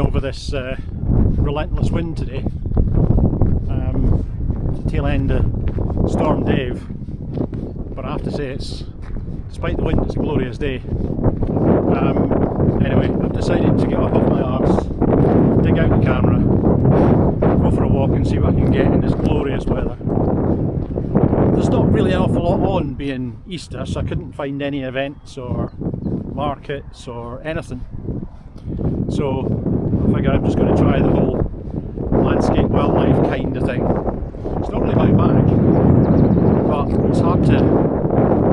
over this relentless wind today. It's the tail end of Storm Dave, but I have to say, it's, despite the wind, it's a glorious day. Anyway, I've decided to get up off my arse, dig out the camera, go for a walk and see what I can get in this glorious weather. There's not really an awful lot on being Easter, so I couldn't find any events or markets or anything. So I figure I'm just going to try the whole landscape wildlife kind of thing. It's not really my bag, but it's hard to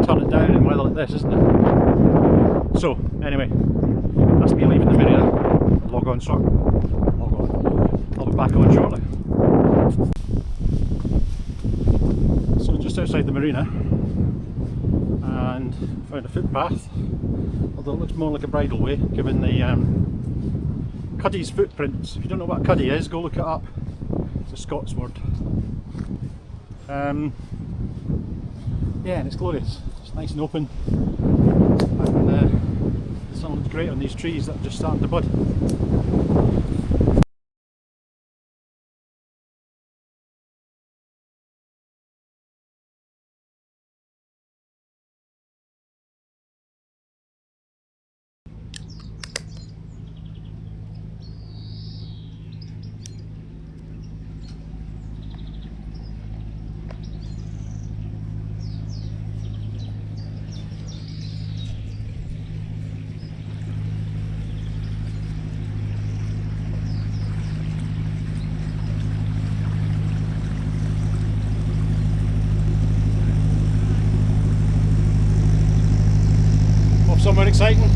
turn it down in weather like this, isn't it? So anyway, that's me leaving the Marina. Log on. I'll be back on shortly. So just outside the Marina, and found a footpath, although it looks more like a bridleway given the Cuddy's footprints. If you don't know what a cuddy is, go look it up. It's a Scots word. Yeah, and it's glorious. It's nice and open, and the sun looks great on these trees that are just starting to bud. Somewhere exciting?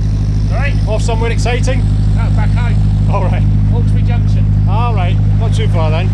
Sorry? Off somewhere exciting? No, back home. Alright. Hawkesbury Junction. Alright, not too far then.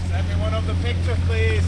Send me one of the pictures, please.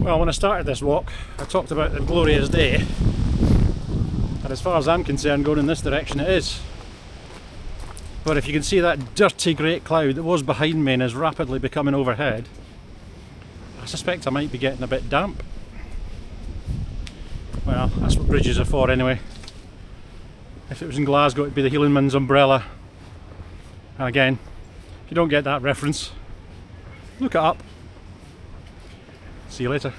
Well, when I started this walk, I talked about the glorious day, and as far as I'm concerned, going in this direction it is. But if you can see that dirty great cloud that was behind me and is rapidly becoming overhead, I suspect I might be getting a bit damp. Well, that's what bridges are for anyway. If it was in Glasgow, it'd be the Healingman's umbrella And again, if you don't get that reference, look it up. See you later.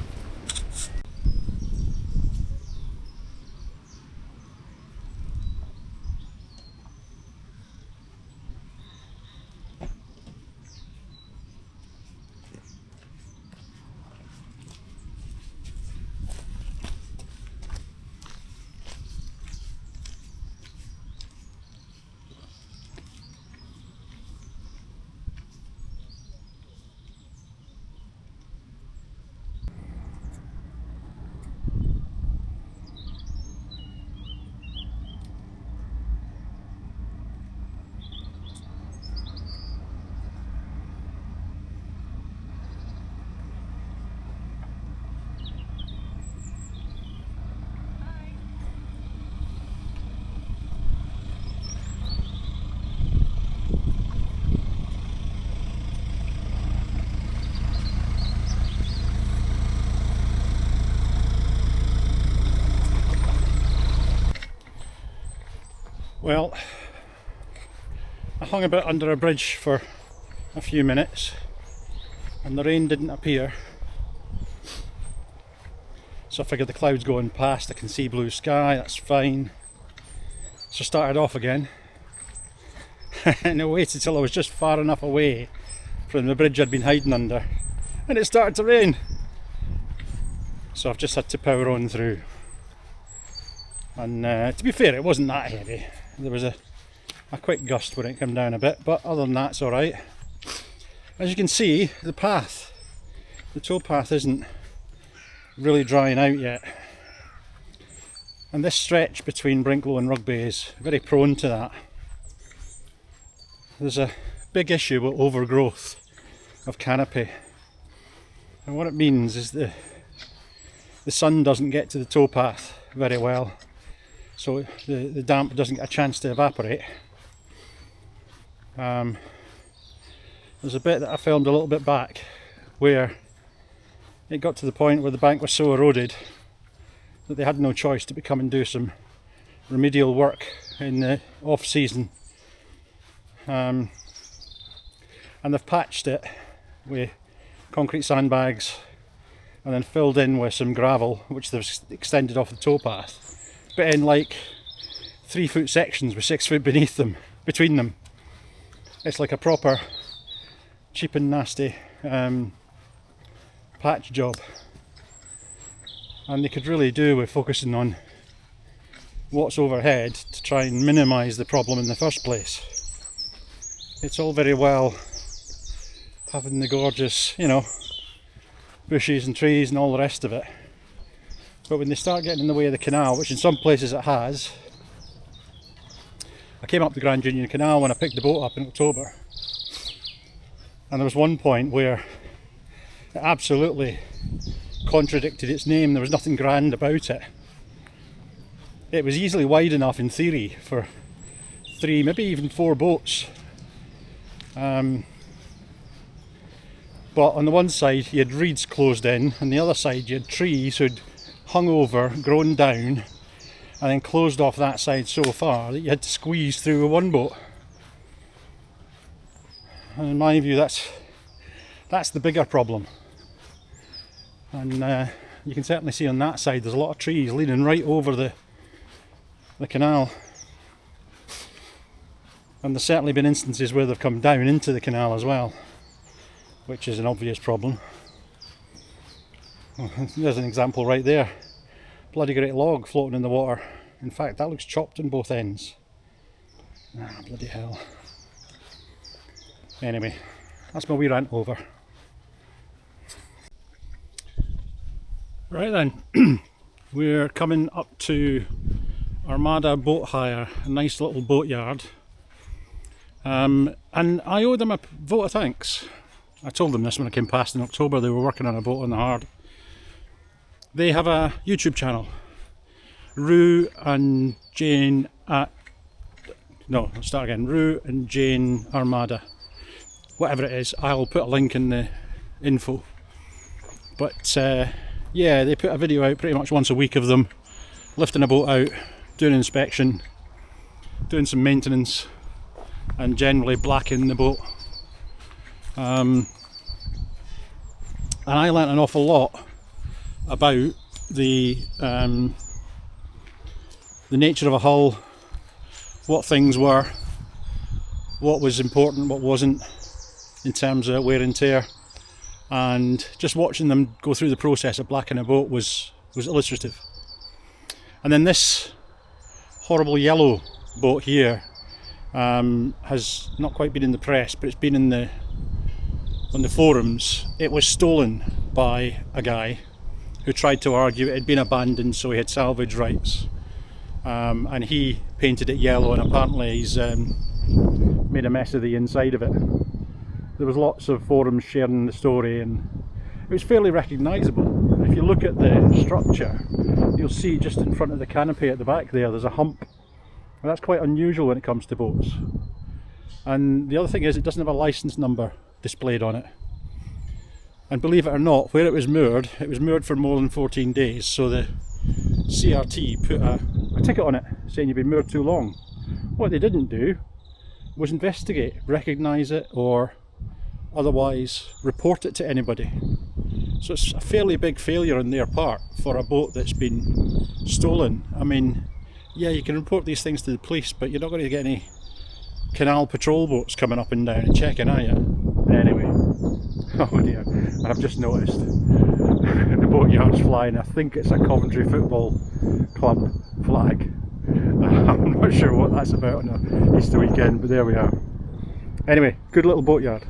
Well, I hung about under a bridge for a few minutes and the rain didn't appear, so I figured the clouds going past, I can see blue sky, that's fine. So I started off again and I waited till I was just far enough away from the bridge I'd been hiding under and it started to rain, so I've just had to power on through. And to be fair, it wasn't that heavy. There was a quick gust when it came down a bit, but other than that it's alright. As you can see, the path, the towpath isn't really drying out yet. And this stretch between Brinklow and Rugby is very prone to that. There's a big issue with overgrowth of canopy. And what it means is the sun doesn't get to the towpath very well. So the damp doesn't get a chance to evaporate. There's a bit that I filmed a little bit back where it got to the point where the bank was so eroded that they had no choice to come and do some remedial work in the off season. And they've patched it with concrete sandbags and then filled in with some gravel which they've extended off the towpath. But in like 3-foot sections with 6 foot beneath them, between them. It's like a proper cheap and nasty patch job. And they could really do with focusing on what's overhead to try and minimise the problem in the first place. It's all very well having the gorgeous, you know, bushes and trees and all the rest of it. But when they start getting in the way of the canal, which in some places it has, I came up the Grand Union Canal when I picked the boat up in October, and there was one point where it absolutely contradicted its name. There was nothing grand about it. It was easily wide enough in theory for 3, maybe even 4 boats. But on the one side you had reeds closed in, and the other side you had trees who'd hung over, grown down, and then closed off that side so far that you had to squeeze through with one boat. And in my view, that's the bigger problem. And you can certainly see on that side there's a lot of trees leaning right over the canal. And there's certainly been instances where they've come down into the canal as well, which is an obvious problem. Well, there's an example right there. Bloody great log floating in the water. In fact, that looks chopped on both ends. Ah, bloody hell. Anyway, that's my wee rant over. Right then, we're coming up to Armada Boat Hire, a nice little boat yard. And I owe them a vote of thanks. I told them this when I came past in October. They were working on a boat on the Hard. They have a YouTube channel, Rue and Jane Rue and Jane Armada, whatever it is. I'll put a link in the info. But yeah, they put a video out pretty much once a week of them lifting a boat out, doing an inspection, doing some maintenance, and generally blacken the boat. And I learnt an awful lot about the nature of a hull, what things were, what was important, what wasn't, in terms of wear and tear. And just watching them go through the process of blackening a boat was illustrative. And then this horrible yellow boat here has not quite been in the press, but it's been on the forums. It was stolen by a guy who tried to argue it had been abandoned, so he had salvage rights, and he painted it yellow, and apparently he's made a mess of the inside of it. There was lots of forums sharing the story, and it was fairly recognisable. If you look at the structure, you'll see just in front of the canopy at the back there's a hump, and that's quite unusual when it comes to boats. And the other thing is, it doesn't have a licence number displayed on it. And believe it or not, where it was moored for more than 14 days, so the CRT put a ticket on it saying you've been moored too long. What they didn't do was investigate, recognise it, or otherwise report it to anybody. So it's a fairly big failure on their part for a boat that's been stolen. I mean, yeah, you can report these things to the police, but you're not going to get any canal patrol boats coming up and down and checking, are you? Anyway, oh dear, and I've just noticed the boatyard's flying. I think it's a Coventry Football Club flag. I'm not sure what that's about on an Easter weekend, but there we are. Anyway, good little boatyard.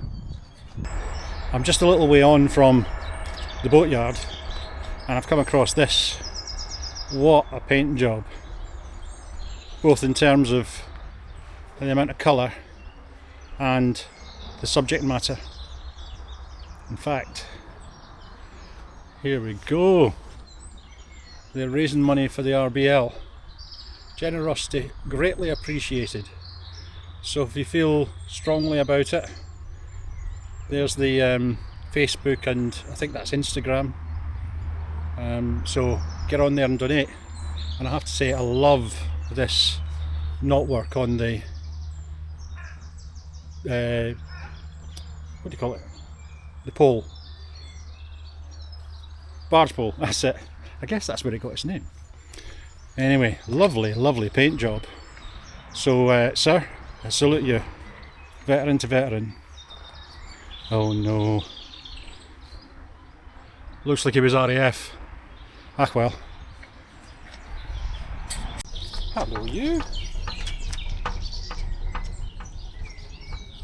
I'm just a little way on from the boatyard, and I've come across this. What a paint job, both in terms of the amount of colour and the subject matter. In fact, here we go. They're raising money for the RBL. Generosity greatly appreciated. So if you feel strongly about it, there's the Facebook, and I think that's Instagram. So get on there and donate. And I have to say, I love this knotwork on the what do you call it? The pole. Barge pole, that's it. I guess that's where it got its name. Anyway, lovely, lovely paint job. So, sir, I salute you. Veteran to veteran. Oh no. Looks like he was RAF. Ah well. Hello you.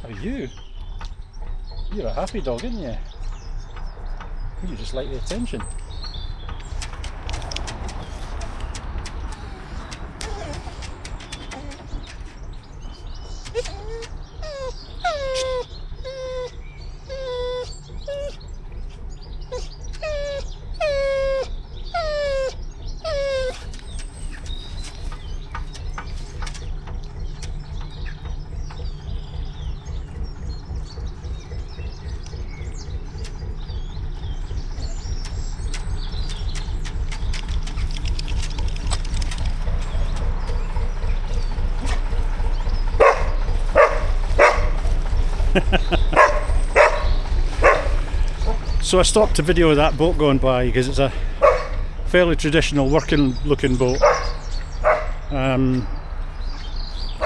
How are you? You're a happy dog, aren't you? You just like the attention. So I stopped to video that boat going by because it's a fairly traditional working looking boat.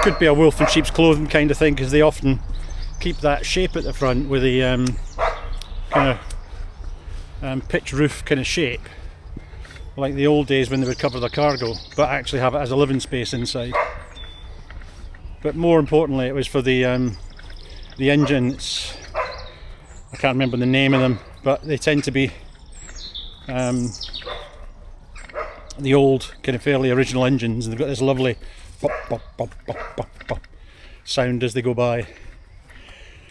Could be a wolf in sheep's clothing kind of thing, because they often keep that shape at the front with the kind of pitch roof kind of shape, like the old days when they would cover their cargo, but actually have it as a living space inside. But more importantly, it was for the engines. I can't remember the name of them, but they tend to be the old kind of fairly original engines, and they've got this lovely pop, pop, pop, pop, pop, pop sound as they go by.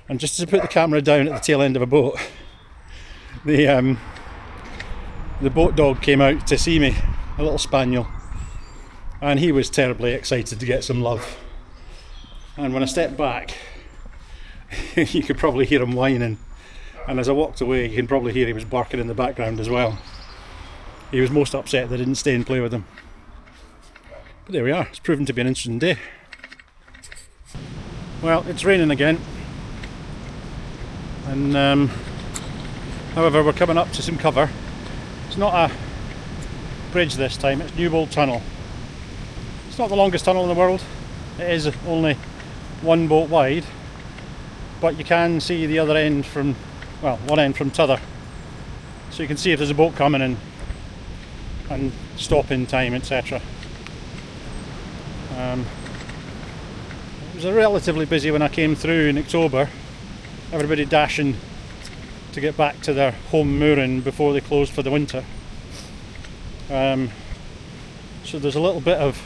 And just as I put the camera down at the tail end of a boat, the boat dog came out to see me, a little spaniel, and he was terribly excited to get some love. And when I stepped back, you could probably hear him whining, and as I walked away, you can probably hear he was barking in the background as well. He was most upset that I didn't stay and play with him. But there we are, it's proven to be an interesting day. Well, it's raining again, and however we're coming up to some cover. It's not a bridge this time, it's Newbold Tunnel. It's not the longest tunnel in the world, it is only one boat wide, but you can see the other end from, well, one end from t'other. So you can see if there's a boat coming in and stop in time, etc. It was a relatively busy when I came through in October. Everybody dashing to get back to their home mooring before they closed for the winter. So there's a little bit of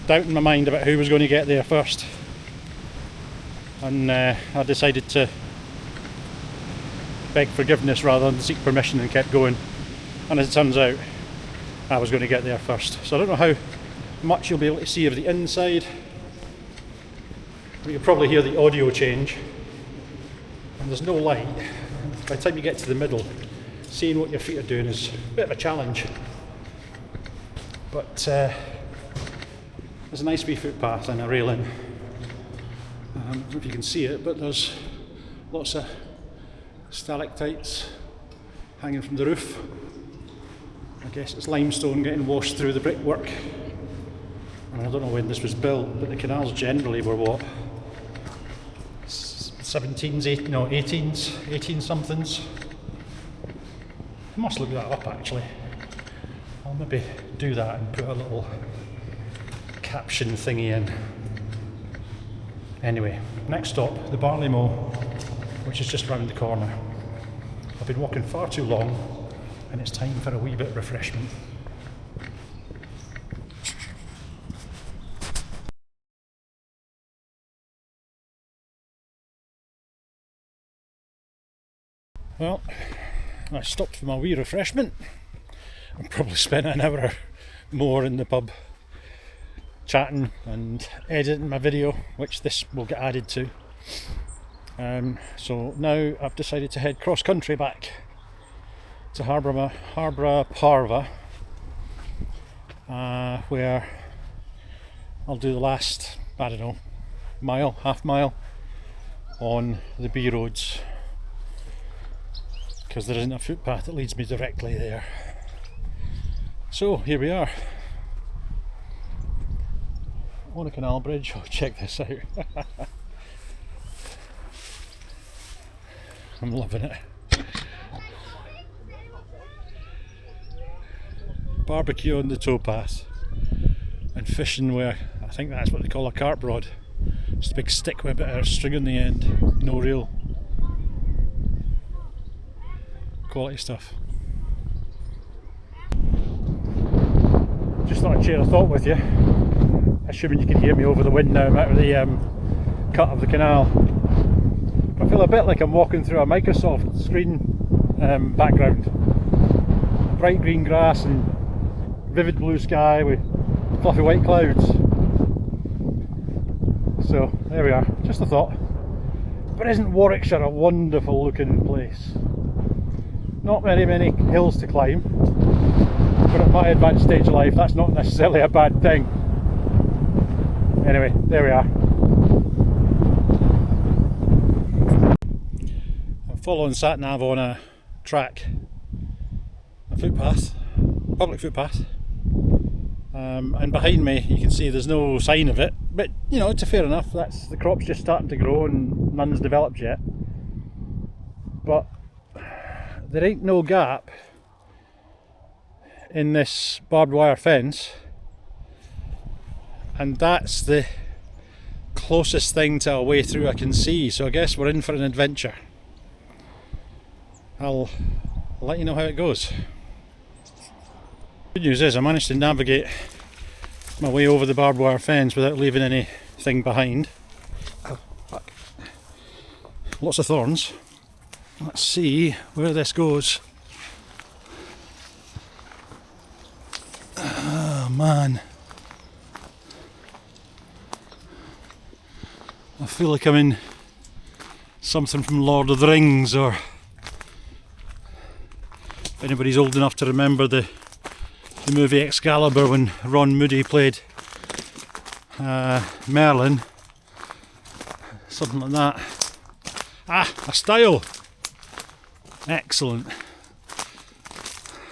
doubt in my mind about who was going to get there first. And I decided to beg forgiveness rather than seek permission and kept going. And as it turns out, I was going to get there first. So I don't know how much you'll be able to see of the inside. But you'll probably hear the audio change. And there's no light. By the time you get to the middle, seeing what your feet are doing is a bit of a challenge. But there's a nice wee footpath and a railing. I don't know if you can see it, but there's lots of stalactites hanging from the roof. I guess it's limestone getting washed through the brickwork. And I don't know when this was built, but the canals generally were what? 17s, 18s, 18 somethings. I must look that up actually. I'll maybe do that and put a little caption thingy in. Anyway, next stop, the Barley Mow, which is just round the corner. I've been walking far too long and it's time for a wee bit of refreshment. Well, I stopped for my wee refreshment. I probably spent an hour more in the pub chatting and editing my video, which this will get added to. So now I've decided to head cross country back to Harborough Parva, where I'll do the last, I don't know, mile, half mile on the B roads, because there isn't a footpath that leads me directly there. So here we are on a canal bridge. Oh, check this out. I'm loving it. Barbecue on the towpath and fishing where I think that's what they call a carp rod. Just a big stick with a bit of string on the end. No reel. Quality stuff. Just thought I'd share a thought with you, assuming you can hear me over the wind now. I'm out of the cut of the canal. I feel a bit like I'm walking through a Microsoft screen background. Bright green grass and vivid blue sky with fluffy white clouds. So there we are, just a thought. But isn't Warwickshire a wonderful looking place? Not many hills to climb, but at my advanced stage of life that's not necessarily a bad thing. Anyway, there we are. I'm following sat-nav on a track, a footpath, public footpath, and behind me you can see there's no sign of it, but you know, it's fair enough. That's the crop's just starting to grow and none's developed yet. But there ain't no gap in this barbed wire fence, and that's the closest thing to a way through I can see, so I guess we're in for an adventure. I'll let you know how it goes. Good news is I managed to navigate my way over the barbed wire fence without leaving anything behind. Oh, fuck. Lots of thorns. Let's see where this goes. Oh man. I feel like I'm in something from Lord of the Rings, or if anybody's old enough to remember the movie Excalibur when Ron Moody played Merlin. something like that. Ah, a stile! Excellent.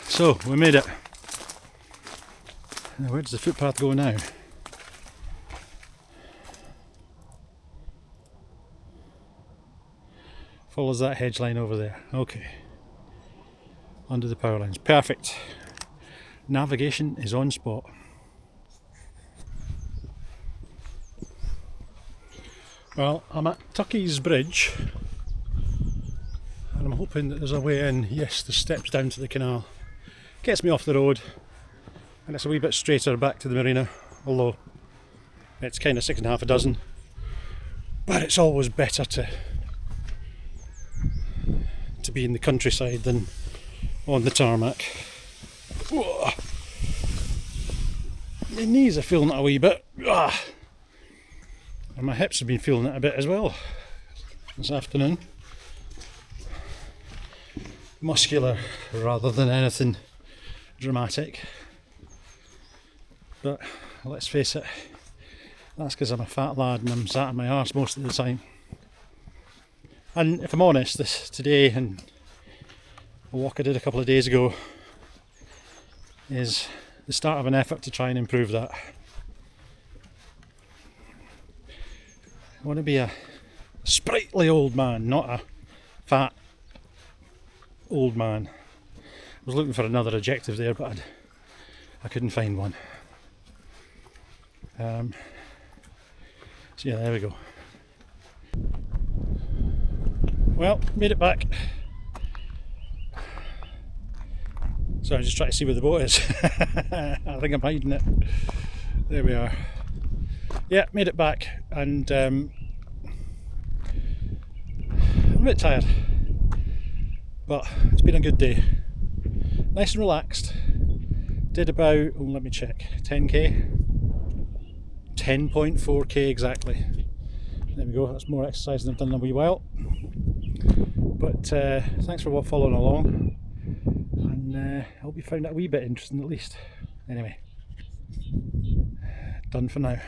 So, we made it. Now, where does the footpath go now? Follows that hedge line over there. Okay. Under the power lines. Perfect. Navigation is on spot. Well, I'm at Tuckey's Bridge and I'm hoping that there's a way in. Yes, the steps down to the canal. Gets me off the road and it's a wee bit straighter back to the marina, although it's kind of 6.5 a dozen. But it's always better to be in the countryside than on the tarmac. Whoa. My knees are feeling it a wee bit. And my hips have been feeling it a bit as well this afternoon. Muscular rather than anything dramatic. But let's face it, that's because I'm a fat lad and I'm sat on my arse most of the time. And if I'm honest, this today and a walk I did a couple of days ago is the start of an effort to try and improve that. I want to be a sprightly old man, not a fat old man. I was looking for another adjective there, but I couldn't find one. So yeah, there we go. Well, made it back. So I'm just trying to see where the boat is. I think I'm hiding it. There we are. Yeah, made it back, and I'm a bit tired, but it's been a good day. Nice and relaxed. Did about, oh, let me check, 10k? 10.4k exactly. There we go, that's more exercise than I've done in a wee while. But thanks for following along, and I hope you found it a wee bit interesting at least. Anyway, done for now.